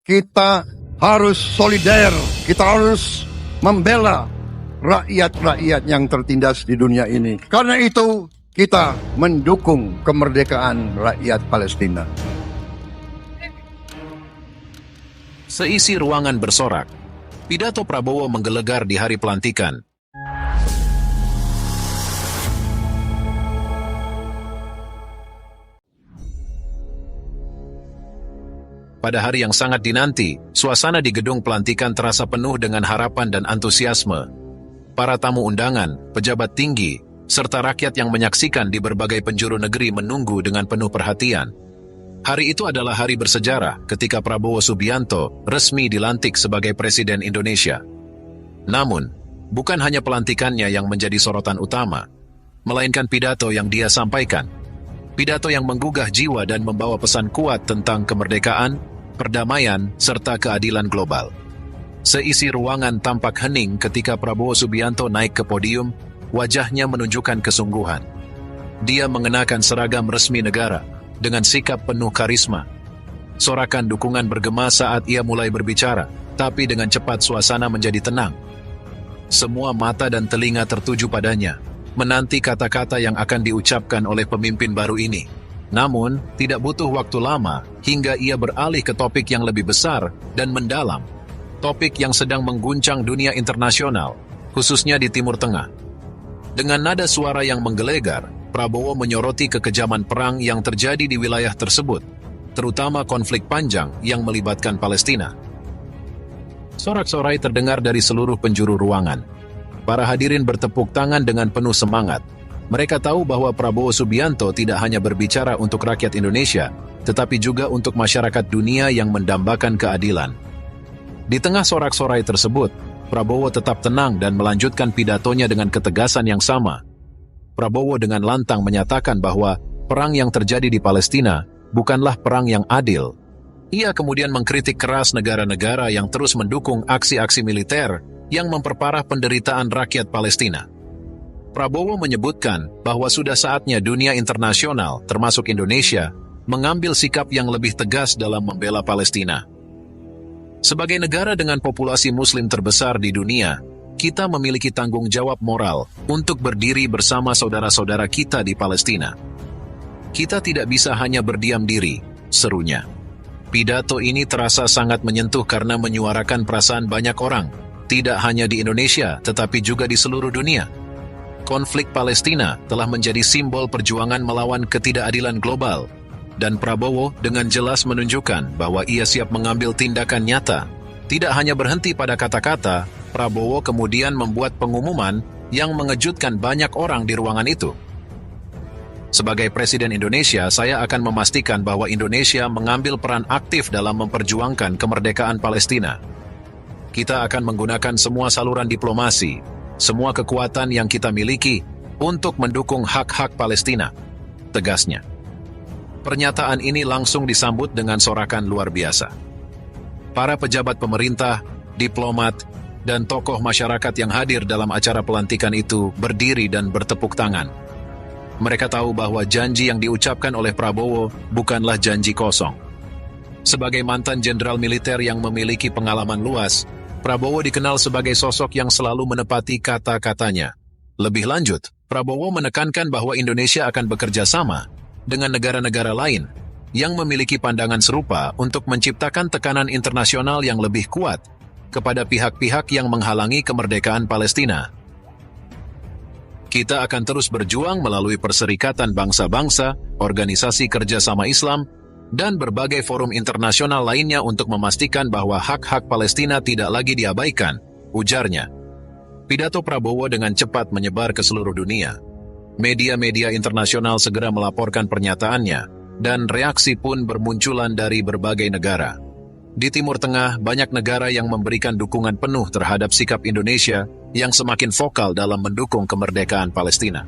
Kita harus solider, kita harus membela rakyat-rakyat yang tertindas di dunia ini. Karena itu kita mendukung kemerdekaan rakyat Palestina. Seisi ruangan bersorak. Pidato Prabowo menggelegar di hari pelantikan. Pada hari yang sangat dinanti, suasana di gedung pelantikan terasa penuh dengan harapan dan antusiasme. Para tamu undangan, pejabat tinggi, serta rakyat yang menyaksikan di berbagai penjuru negeri menunggu dengan penuh perhatian. Hari itu adalah hari bersejarah ketika Prabowo Subianto resmi dilantik sebagai Presiden Indonesia. Namun, bukan hanya pelantikannya yang menjadi sorotan utama, melainkan pidato yang dia sampaikan. Pidato yang menggugah jiwa dan membawa pesan kuat tentang kemerdekaan, perdamaian, serta keadilan global. Seisi ruangan tampak hening ketika Prabowo Subianto naik ke podium, wajahnya menunjukkan kesungguhan. Dia mengenakan seragam resmi negara, dengan sikap penuh karisma. Sorakan dukungan bergema saat ia mulai berbicara, tapi dengan cepat suasana menjadi tenang. Semua mata dan telinga tertuju padanya, menanti kata-kata yang akan diucapkan oleh pemimpin baru ini. Namun, tidak butuh waktu lama hingga ia beralih ke topik yang lebih besar dan mendalam. Topik yang sedang mengguncang dunia internasional, khususnya di Timur Tengah. Dengan nada suara yang menggelegar, Prabowo menyoroti kekejaman perang yang terjadi di wilayah tersebut, terutama konflik panjang yang melibatkan Palestina. Sorak-sorai terdengar dari seluruh penjuru ruangan. Para hadirin bertepuk tangan dengan penuh semangat. Mereka tahu bahwa Prabowo Subianto tidak hanya berbicara untuk rakyat Indonesia, tetapi juga untuk masyarakat dunia yang mendambakan keadilan. Di tengah sorak-sorai tersebut, Prabowo tetap tenang dan melanjutkan pidatonya dengan ketegasan yang sama. Prabowo dengan lantang menyatakan bahwa perang yang terjadi di Palestina bukanlah perang yang adil. Ia kemudian mengkritik keras negara-negara yang terus mendukung aksi-aksi militer yang memperparah penderitaan rakyat Palestina. Prabowo menyebutkan bahwa sudah saatnya dunia internasional, termasuk Indonesia, mengambil sikap yang lebih tegas dalam membela Palestina. Sebagai negara dengan populasi Muslim terbesar di dunia, kita memiliki tanggung jawab moral untuk berdiri bersama saudara-saudara kita di Palestina. Kita tidak bisa hanya berdiam diri, serunya. Pidato ini terasa sangat menyentuh karena menyuarakan perasaan banyak orang, tidak hanya di Indonesia tetapi juga di seluruh dunia. Konflik Palestina telah menjadi simbol perjuangan melawan ketidakadilan global, dan Prabowo dengan jelas menunjukkan bahwa ia siap mengambil tindakan nyata. Tidak hanya berhenti pada kata-kata, Prabowo kemudian membuat pengumuman yang mengejutkan banyak orang di ruangan itu. Sebagai Presiden Indonesia, saya akan memastikan bahwa Indonesia mengambil peran aktif dalam memperjuangkan kemerdekaan Palestina. Kita akan menggunakan semua saluran diplomasi, semua kekuatan yang kita miliki untuk mendukung hak-hak Palestina, tegasnya. Pernyataan ini langsung disambut dengan sorakan luar biasa. Para pejabat pemerintah, diplomat, dan tokoh masyarakat yang hadir dalam acara pelantikan itu berdiri dan bertepuk tangan. Mereka tahu bahwa janji yang diucapkan oleh Prabowo bukanlah janji kosong. Sebagai mantan jenderal militer yang memiliki pengalaman luas, Prabowo dikenal sebagai sosok yang selalu menepati kata-katanya. Lebih lanjut, Prabowo menekankan bahwa Indonesia akan bekerja sama dengan negara-negara lain yang memiliki pandangan serupa untuk menciptakan tekanan internasional yang lebih kuat kepada pihak-pihak yang menghalangi kemerdekaan Palestina. Kita akan terus berjuang melalui Perserikatan Bangsa-Bangsa, Organisasi Kerjasama Islam, dan berbagai forum internasional lainnya untuk memastikan bahwa hak-hak Palestina tidak lagi diabaikan, ujarnya. Pidato Prabowo dengan cepat menyebar ke seluruh dunia. Media-media internasional segera melaporkan pernyataannya, dan reaksi pun bermunculan dari berbagai negara. Di Timur Tengah, banyak negara yang memberikan dukungan penuh terhadap sikap Indonesia yang semakin vokal dalam mendukung kemerdekaan Palestina.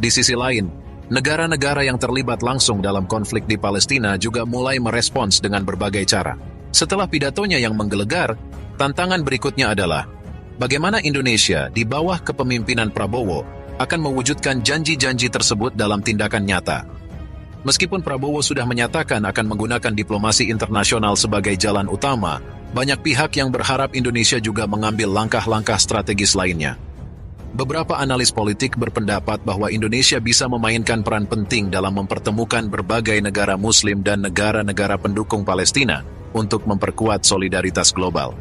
Di sisi lain, negara-negara yang terlibat langsung dalam konflik di Palestina juga mulai merespons dengan berbagai cara. Setelah pidatonya yang menggelegar, tantangan berikutnya adalah bagaimana Indonesia di bawah kepemimpinan Prabowo akan mewujudkan janji-janji tersebut dalam tindakan nyata. Meskipun Prabowo sudah menyatakan akan menggunakan diplomasi internasional sebagai jalan utama, banyak pihak yang berharap Indonesia juga mengambil langkah-langkah strategis lainnya. Beberapa analis politik berpendapat bahwa Indonesia bisa memainkan peran penting dalam mempertemukan berbagai negara Muslim dan negara-negara pendukung Palestina untuk memperkuat solidaritas global.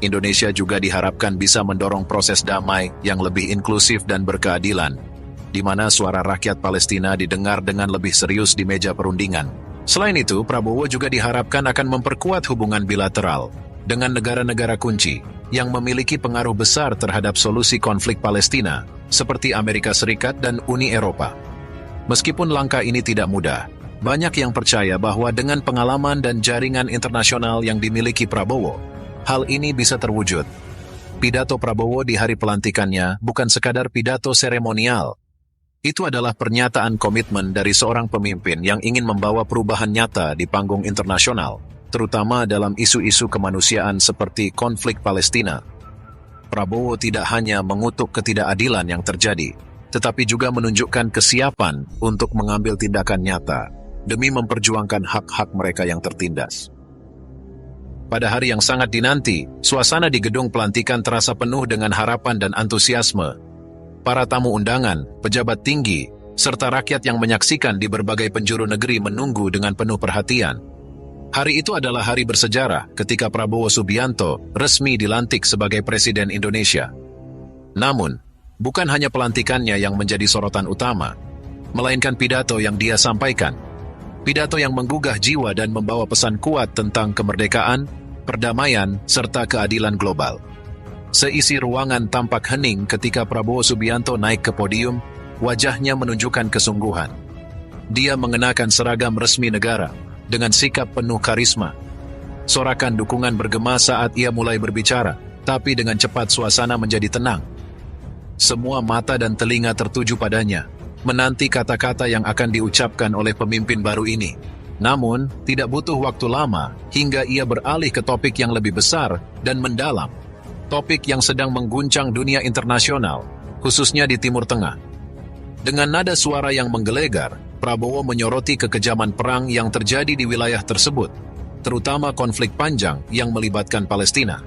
Indonesia juga diharapkan bisa mendorong proses damai yang lebih inklusif dan berkeadilan, di mana suara rakyat Palestina didengar dengan lebih serius di meja perundingan. Selain itu, Prabowo juga diharapkan akan memperkuat hubungan bilateral dengan negara-negara kunci yang memiliki pengaruh besar terhadap solusi konflik Palestina, seperti Amerika Serikat dan Uni Eropa. Meskipun langkah ini tidak mudah, banyak yang percaya bahwa dengan pengalaman dan jaringan internasional yang dimiliki Prabowo, hal ini bisa terwujud. Pidato Prabowo di hari pelantikannya bukan sekadar pidato seremonial. Itu adalah pernyataan komitmen dari seorang pemimpin yang ingin membawa perubahan nyata di panggung internasional, terutama dalam isu-isu kemanusiaan seperti konflik Palestina. Prabowo tidak hanya mengutuk ketidakadilan yang terjadi, tetapi juga menunjukkan kesiapan untuk mengambil tindakan nyata demi memperjuangkan hak-hak mereka yang tertindas. Pada hari yang sangat dinanti, suasana di gedung pelantikan terasa penuh dengan harapan dan antusiasme. Para tamu undangan, pejabat tinggi, serta rakyat yang menyaksikan di berbagai penjuru negeri menunggu dengan penuh perhatian. Hari itu adalah hari bersejarah ketika Prabowo Subianto resmi dilantik sebagai Presiden Indonesia. Namun, bukan hanya pelantikannya yang menjadi sorotan utama, melainkan pidato yang dia sampaikan. Pidato yang menggugah jiwa dan membawa pesan kuat tentang kemerdekaan, perdamaian, serta keadilan global. Seisi ruangan tampak hening ketika Prabowo Subianto naik ke podium, wajahnya menunjukkan kesungguhan. Dia mengenakan seragam resmi negara, dengan sikap penuh karisma. Sorakan dukungan bergema saat ia mulai berbicara, tapi dengan cepat suasana menjadi tenang. Semua mata dan telinga tertuju padanya, menanti kata-kata yang akan diucapkan oleh pemimpin baru ini. Namun, tidak butuh waktu lama hingga ia beralih ke topik yang lebih besar dan mendalam. Topik yang sedang mengguncang dunia internasional, khususnya di Timur Tengah. Dengan nada suara yang menggelegar, Prabowo menyoroti kekejaman perang yang terjadi di wilayah tersebut, terutama konflik panjang yang melibatkan Palestina.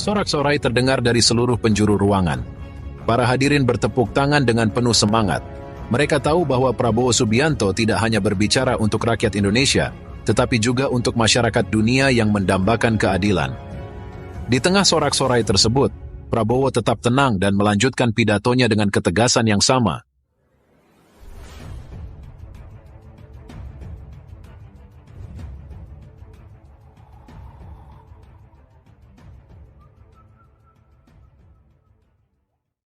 Sorak-sorai terdengar dari seluruh penjuru ruangan. Para hadirin bertepuk tangan dengan penuh semangat. Mereka tahu bahwa Prabowo Subianto tidak hanya berbicara untuk rakyat Indonesia, tetapi juga untuk masyarakat dunia yang mendambakan keadilan. Di tengah sorak-sorai tersebut, Prabowo tetap tenang dan melanjutkan pidatonya dengan ketegasan yang sama.